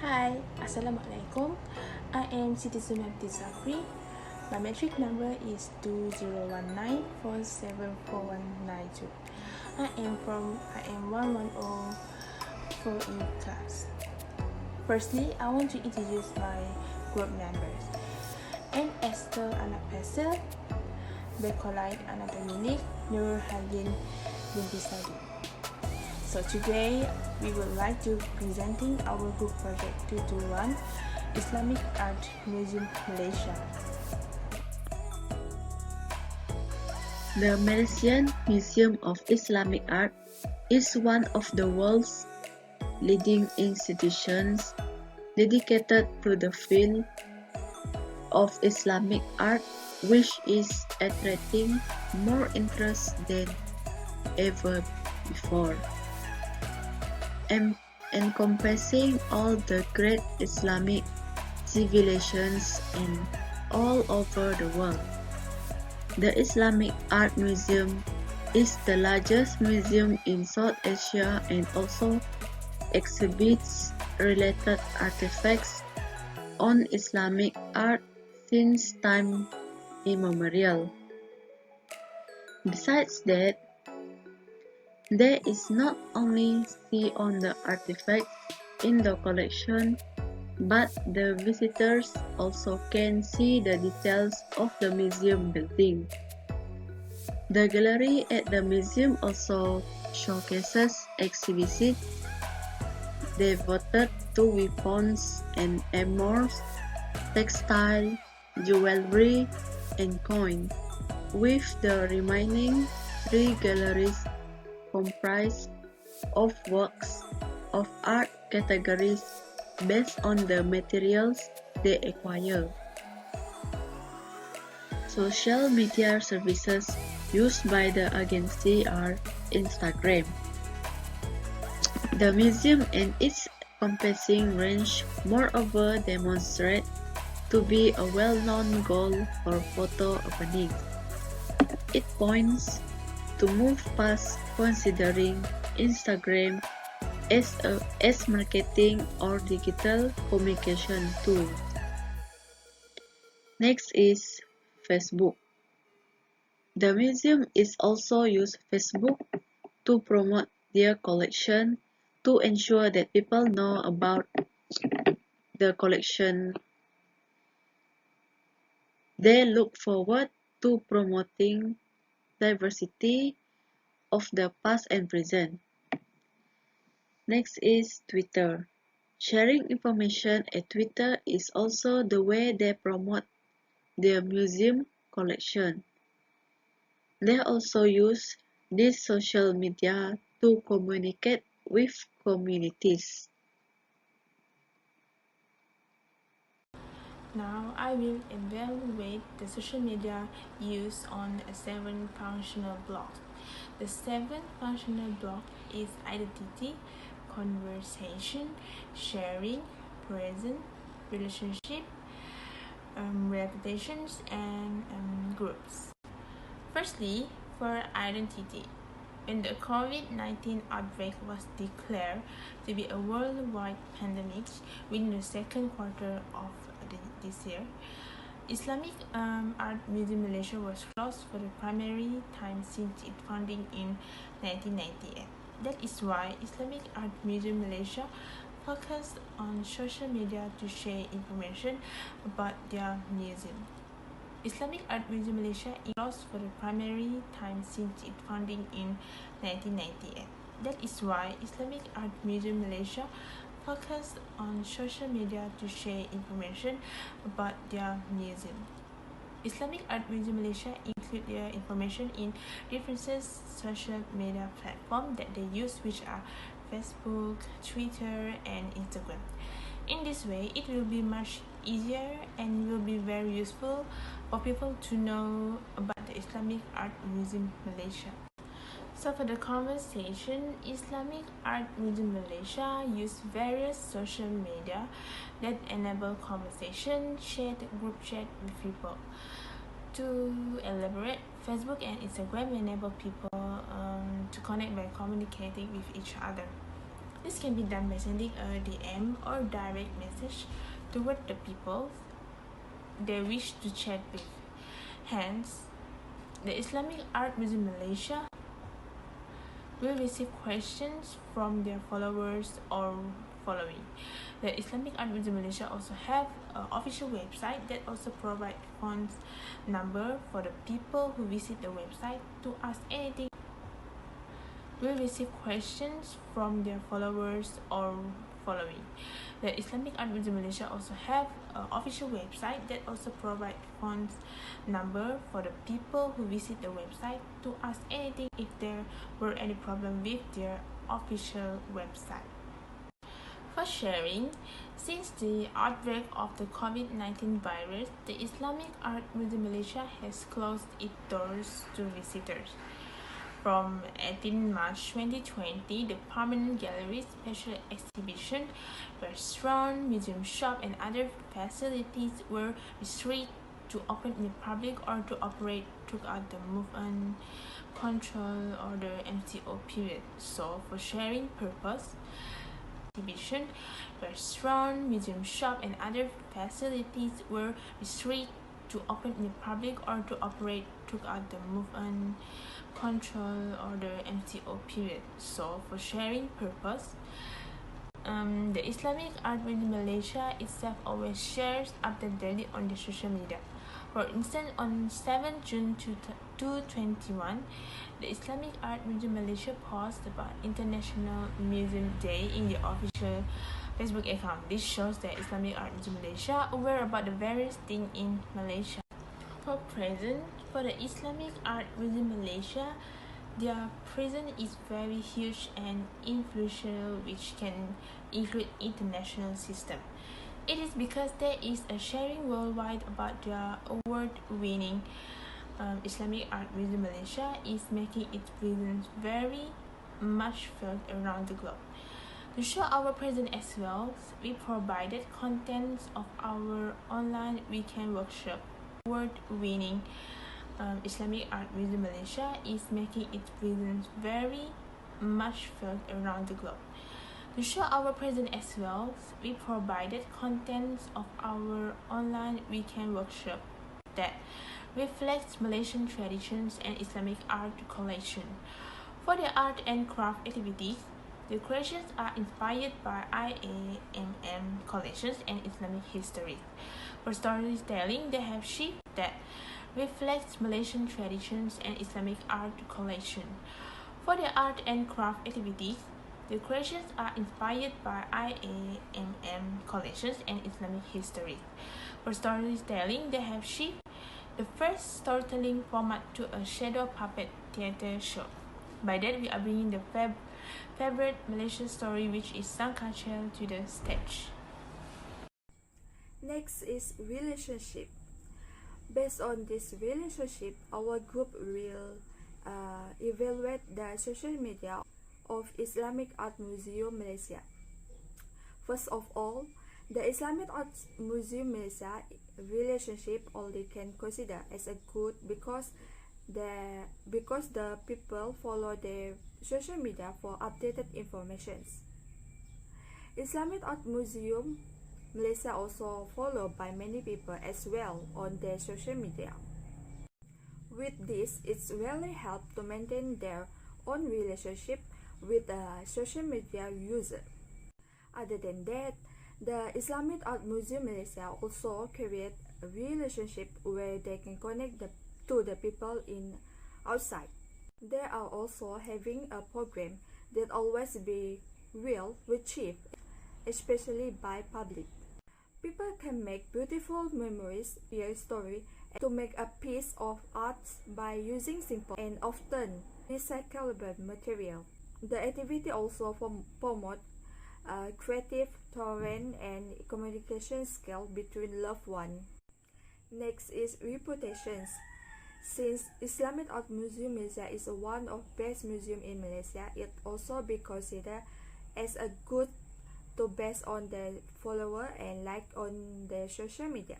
Hi, Assalamualaikum. I am Siti Sunabdi Safri. My metric number is 2019474192. I am from IM110 4E class. Firstly, I want to introduce my group members. And Esther anak Pesel, Bekolite anak Dominic, Nur Halin binti Sadi. So today we would like to presenting our group project 221 Islamic Art Museum Malaysia. The Malaysian Museum of Islamic Art is one of the world's leading institutions dedicated to the field of Islamic art, which is attracting more interest than ever before. Encompassing all the great Islamic civilizations and all over the world. The Islamic Art Museum is the largest museum in South Asia and also exhibits related artifacts on Islamic art since time immemorial. Besides that, there is not only see on the artifacts in the collection, but the visitors also can see the details of the museum building. The gallery at the museum also showcases exhibits devoted to weapons and armor, textile, jewelry, and coin, with the remaining three galleries comprised of works of art categories based on the materials they acquire. Social media services used by the agency are Instagram. The museum and its encompassing range moreover demonstrate to be a well-known goal for photo openings. It points to move past considering Instagram as marketing or digital communication tool. Next is Facebook. The museum is also use Facebook to promote their collection to ensure that people know about the collection. They look forward to promoting diversity of the past and present. Next is Twitter. Sharing information at Twitter is also the way they promote their museum collection. They also use this social media to communicate with communities. Now I will evaluate the social media used on 7 functional blocks. The 7 functional block is identity, conversation, sharing, present, relationship, reputations, and groups. Firstly, for identity. When the COVID-19 outbreak was declared to be a worldwide pandemic within the second quarter of this year, Islamic Art Museum Malaysia was closed for the primary time since its founding in 1998. That is why Islamic Art Museum Malaysia focused on social media to share information about their museum. Islamic Art Museum Malaysia is closed for the primary time since its founding in 1998. That is why Islamic Art Museum Malaysia focused on social media to share information about their museum. Islamic Art Museum Malaysia include their information in different social media platforms that they use, which are Facebook, Twitter, and Instagram. In this way, it will be much easier and will be very useful for people to know about the Islamic Art Museum Malaysia. So for the conversation, Islamic Art Museum Malaysia use various social media that enable conversation, chat, group chat with people. To elaborate, Facebook and Instagram enable people to connect by communicating with each other. This can be done by sending a DM or direct message toward the people they wish to chat with. Hence, the Islamic Art Museum Malaysia will receive questions from their followers or following. The Islamic Art Museum Malaysia also have an official website that also provide phone number for the people who visit the website to ask anything. Will receive questions from their followers or following. The Islamic Art Museum Malaysia also have an official website that also provide phone number for the people who visit the website to ask anything if there were any problem with their official website. For sharing, since the outbreak of the COVID-19 virus, the Islamic Art Museum Malaysia has closed its doors to visitors. From 18 March 2020, the permanent gallery, special exhibition, restaurant, museum shop, and other facilities were restricted to open in the public or to operate throughout the movement control order MCO period. So, for sharing purpose, exhibition, restaurant, museum shop, and other facilities were restricted to open in the public or to operate throughout the movement control order MCO period. So, for sharing purpose, the Islamic Art Museum Malaysia itself always shares updates daily on the social media. For instance, on 7 June 2021, the Islamic Art Museum Malaysia posted about International Museum Day in the official Facebook account. This shows that Islamic Art Museum Malaysia aware about the various things in Malaysia. For present, for the Islamic Art Museum Malaysia, their presence is very huge and influential, which can include international system. It is because there is a sharing worldwide about their award-winning Islamic Art Museum Malaysia is making its presence very much felt around the globe. To show our presence as well, we provided contents of our online weekend workshop. Award-winning Islamic Art Museum Malaysia is making its presence very much felt around the globe. To show our presence as well, we provided contents of our online weekend workshop that reflects Malaysian traditions and Islamic art collection. For the art and craft activities, the creations are inspired by IM110 collections and Islamic history. For storytelling, they have shift that reflects Malaysian traditions and Islamic art collection. For the art and craft activities, the creations are inspired by IM110 collections and Islamic history. For storytelling, they have shift the first storytelling format to a shadow puppet theater show. By that, we are bringing the favorite Malaysian story, which is Sang Kacel, to the stage. Next is relationship. Based on this relationship, our group will evaluate the social media of Islamic Art Museum Malaysia. First of all, the Islamic Art Museum Malaysia relationship only can consider as a good because the people follow their social media for updated informations. Islamic Art Museum Malaysia also followed by many people as well on their social media. With this, it's really helped to maintain their own relationship with the social media user. Other than that, the Islamic Art Museum Malaysia also create a relationship where they can connect to the people in outside. They are also having a program that always be well received, especially by public. People can make beautiful memories, share story, and to make a piece of art by using simple and often recyclable material. The activity also promote creative tolerance and communication skill between loved ones. Next is reputations. Since Islamic Art Museum Malaysia is one of best museum in Malaysia, it also be considered as a good to based on the follower and like on their social media.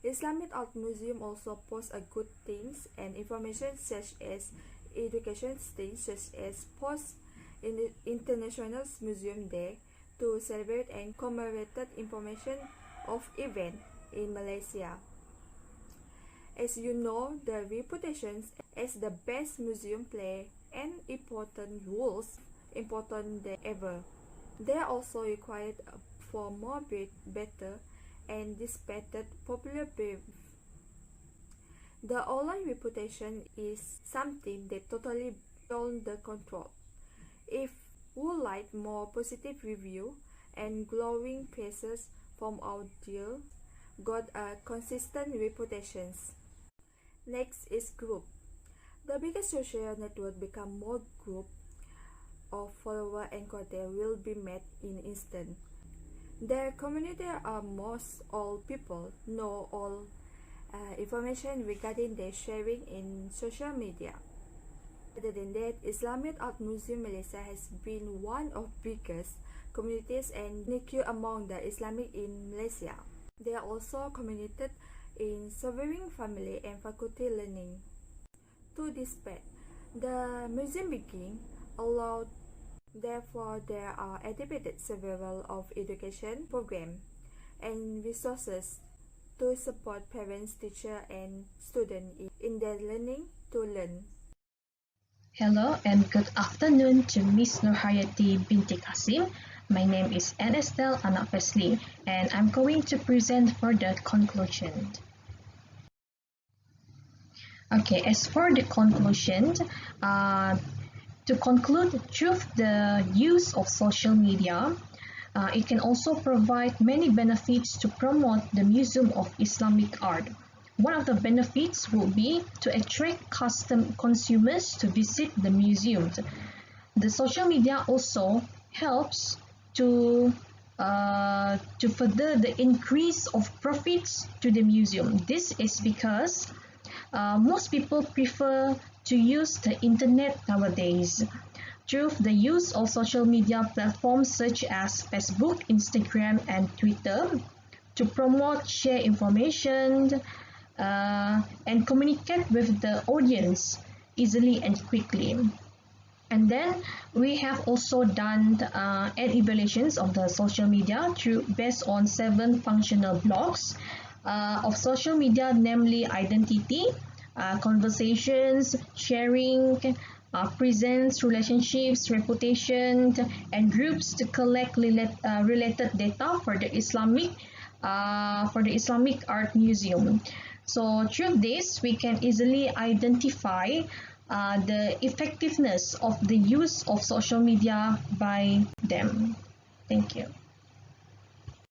Islamic Art Museum also posts a good things and information such as education things such as post in the International Museum Day to celebrate and commemorate information of event in Malaysia. As you know, the reputation as the best museum play an important roles important than ever. They are also required for more better and dissipated popular belief. The online reputation is something that totally beyond the control. If we like more positive review and glowing praises from our deal, got a consistent reputations. Next is group. The biggest social network become more group of follower and content will be met in instant. Their community are most all people know all information regarding their sharing in social media. Other than that, Islamic Art Museum Malaysia has been one of biggest communities and unique among the Islamic in Malaysia. They are also committed in serving family and faculty learning. To this part, the museum being allowed. Therefore, there are adapted several of education program and resources to support parents, teacher, and students in their learning to learn. Hello and good afternoon to Miss Nurhayati binti Kasim. My name is Anne Estelle Anak Fesli and I'm going to present for the conclusion. Okay, as for the conclusion, to conclude, through the use of social media, it can also provide many benefits to promote the Museum of Islamic Art. One of the benefits will be to attract consumers to visit the museum. The social media also helps to further the increase of profits to the museum. This is because most people prefer to use the internet nowadays. Through the use of social media platforms such as Facebook, Instagram, and Twitter to promote, share information, and communicate with the audience easily and quickly. And then we have also done an evaluations of the social media based on 7 functional blocks of social media, namely identity, conversations, sharing, presence, relationships, reputation, and groups to collect related data for the Islamic Art Museum. So through this, we can easily identify the effectiveness of the use of social media by them. Thank you.